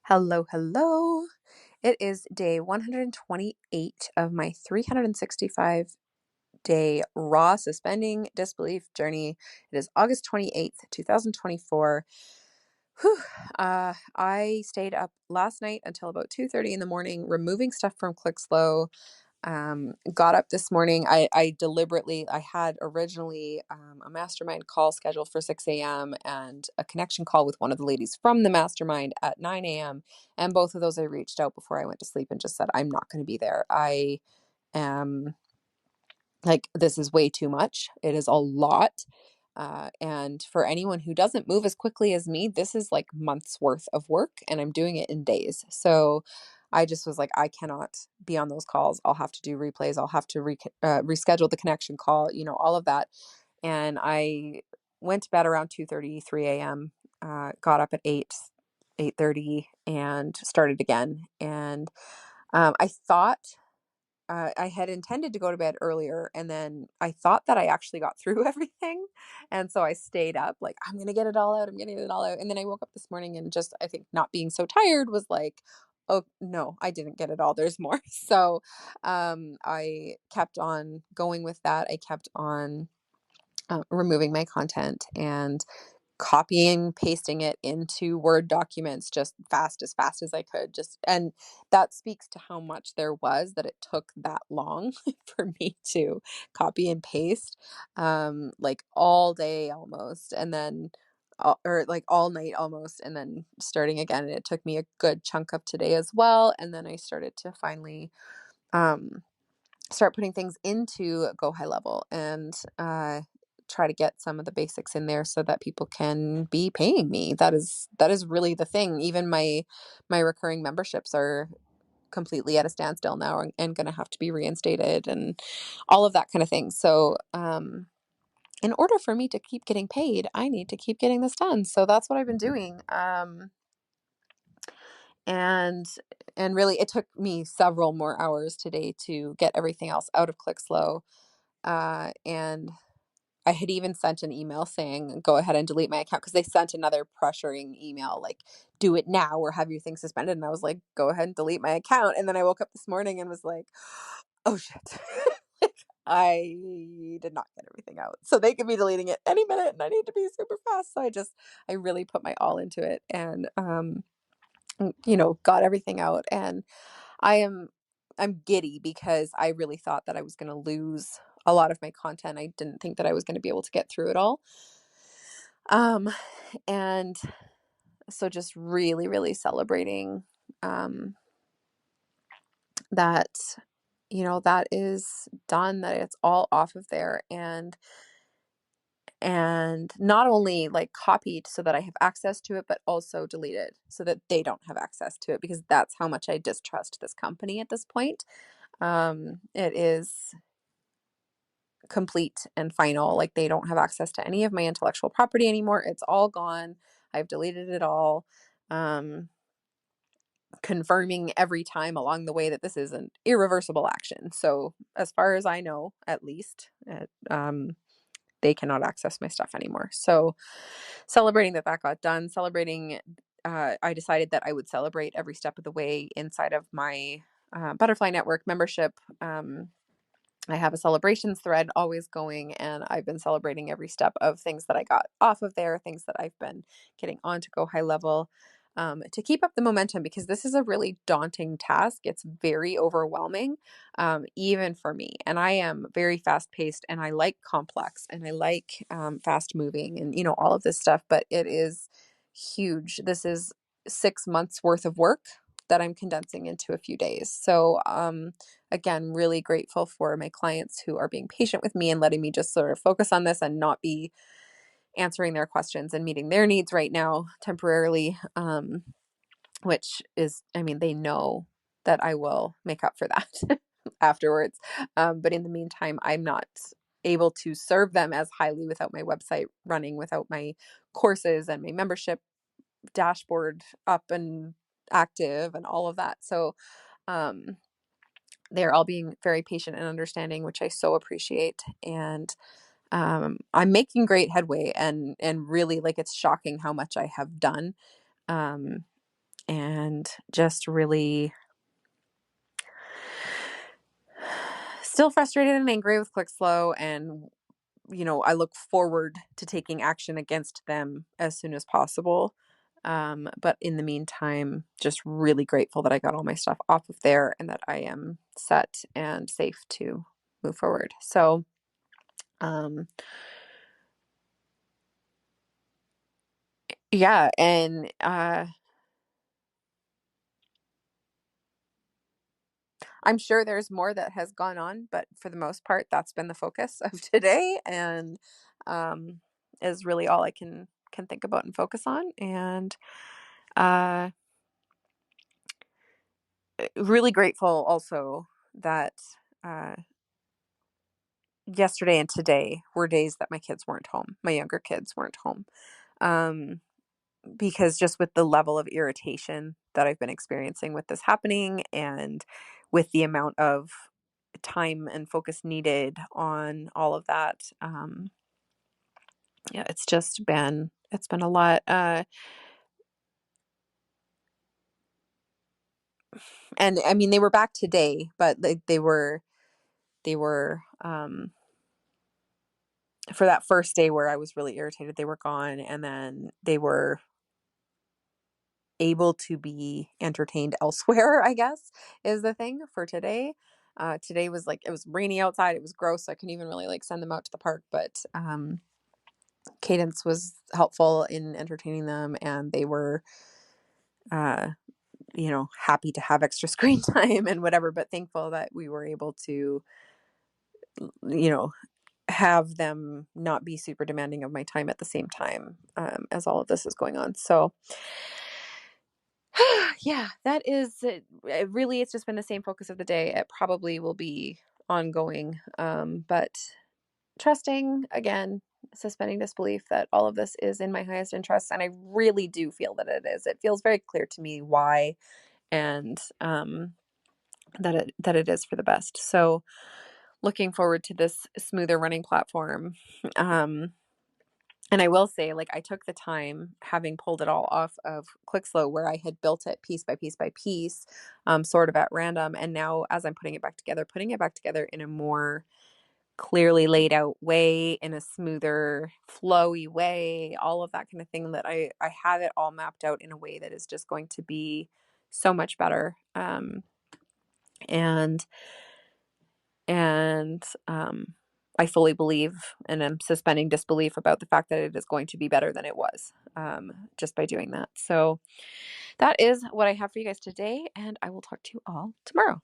Hello, hello. It is day 128 of my 365-day raw suspending disbelief journey. It is August 28th, 2024. Whew. I stayed up last night until about 2:30 in the morning, removing stuff from ClickSlow. Got up this morning. I deliberately, I had originally a mastermind call scheduled for 6 a.m. and a connection call with one of the ladies from the mastermind at 9 a.m. And both of those I reached out before I went to sleep and just said, I'm not going to be there. I am like, this is way too much. It is a lot. And for anyone who doesn't move as quickly as me, this is like months worth of work, and I'm doing it in days. So I just was like, I cannot be on those calls. I'll have to do replays. I'll have to reschedule the connection call, all of that. And I went to bed around 2:30, 3 a.m., got up at 8:30 and started again. And I thought I had intended to go to bed earlier, and then I thought that I actually got through everything. And so I stayed up, like, I'm going to get it all out. I'm getting it all out. And then I woke up this morning and just, I think not being so tired was like, oh, no, I didn't get it all. There's more. So I kept on going with that. I kept on removing my content and copying, pasting it into Word documents just as fast as I could. And that speaks to how much there was that it took that long for me to copy and paste, like all day almost, and then or like all night almost, and then starting again. And it took me a good chunk of today as well. And then I started to finally um, start putting things into Go High Level and try to get some of the basics in there so that people can be paying me. That is really the thing. Even my recurring memberships are completely at a standstill now, and going to have to be reinstated and all of that kind of thing. So in order for me to keep getting paid, I need to keep getting this done. So that's what I've been doing. And really, it took me several more hours today to get everything else out of ClickSlow. And I had even sent an email saying, go ahead and delete my account, because they sent another pressuring email, like, do it now or have your thing suspended. And I was like, go ahead and delete my account. And then I woke up this morning and was like, oh shit. Like, I did not get everything out. So they could be deleting it any minute, and I need to be super fast. So I really put my all into it, and, got everything out. And I am I'm giddy because I really thought that I was going to lose a lot of my content. I didn't think that I was going to be able to get through it all. Um and so just really, really celebrating um that that is done, that it's all off of there, and not only like copied so that I have access to it, but also deleted so that they don't have access to it, because that's how much I distrust this company at this point. It is complete and final. Like, they don't have access to any of my intellectual property anymore. It's all gone. I've deleted it all. Um, Confirming every time along the way that this is an irreversible action. So, as far as I know, at least, they cannot access my stuff anymore. So, celebrating that that got done, celebrating, I decided that I would celebrate every step of the way inside of my Butterfly Network membership. I have a celebrations thread always going, and I've been celebrating every step of things that I got off of there, things that I've been getting on to Go High Level, to keep up the momentum, because this is a really daunting task. It's very overwhelming, even for me. And I am very fast paced, and I like complex, and I like fast moving, and all of this stuff, but it is huge. This is 6 months worth of work that I'm condensing into a few days. So, again, really grateful for my clients who are being patient with me and letting me just sort of focus on this and not be answering their questions and meeting their needs right now temporarily. Which is, I mean, they know that I will make up for that afterwards. But in the meantime, I'm not able to serve them as highly without my website running, without my courses and my membership dashboard up and active and all of that. So, um, they're all being very patient and understanding, which I so appreciate. And I'm making great headway, and really, like, it's shocking how much I have done. Um, and just really still frustrated and angry with ClickSlow, and I look forward to taking action against them as soon as possible. But in the meantime, just really grateful that I got all my stuff off of there and that I am set and safe to move forward. So, yeah, and I'm sure there's more that has gone on, but for the most part, that's been the focus of today, and um, is really all I can think about and focus on. And uh, really grateful also that uh, yesterday and today were days that my kids weren't home. My younger kids weren't home. Um, because just with the level of irritation that I've been experiencing with this happening, and with the amount of time and focus needed on all of that, yeah, it's been a lot. And I mean, they were back today, but they were for that first day where I was really irritated, they were gone, and then they were able to be entertained elsewhere, I guess, is the thing for today. Today was like, it was rainy outside, it was gross, so I couldn't even really like send them out to the park, but Cadence was helpful in entertaining them, and they were uh happy to have extra screen time and whatever, but thankful that we were able to you know have them not be super demanding of my time at the same time, as all of this is going on. So yeah, that is it. Really, it's just been the same focus of the day. It probably will be ongoing, but trusting again, suspending disbelief that all of this is in my highest interest, and I really do feel that it is. It feels very clear to me why, and that it is for the best. So, looking forward to this smoother running platform. And I will say, like, I took the time, having pulled it all off of ClickSlow, where I had built it piece by piece by piece, sort of at random. And now, as I'm putting it back together in a more clearly laid out way, in a smoother, flowy way, all of that kind of thing, that I have it all mapped out in a way that is just going to be so much better. And and I fully believe, and I'm suspending disbelief about the fact that it is going to be better than it was, just by doing that. So that is what I have for you guys today, and I will talk to you all tomorrow.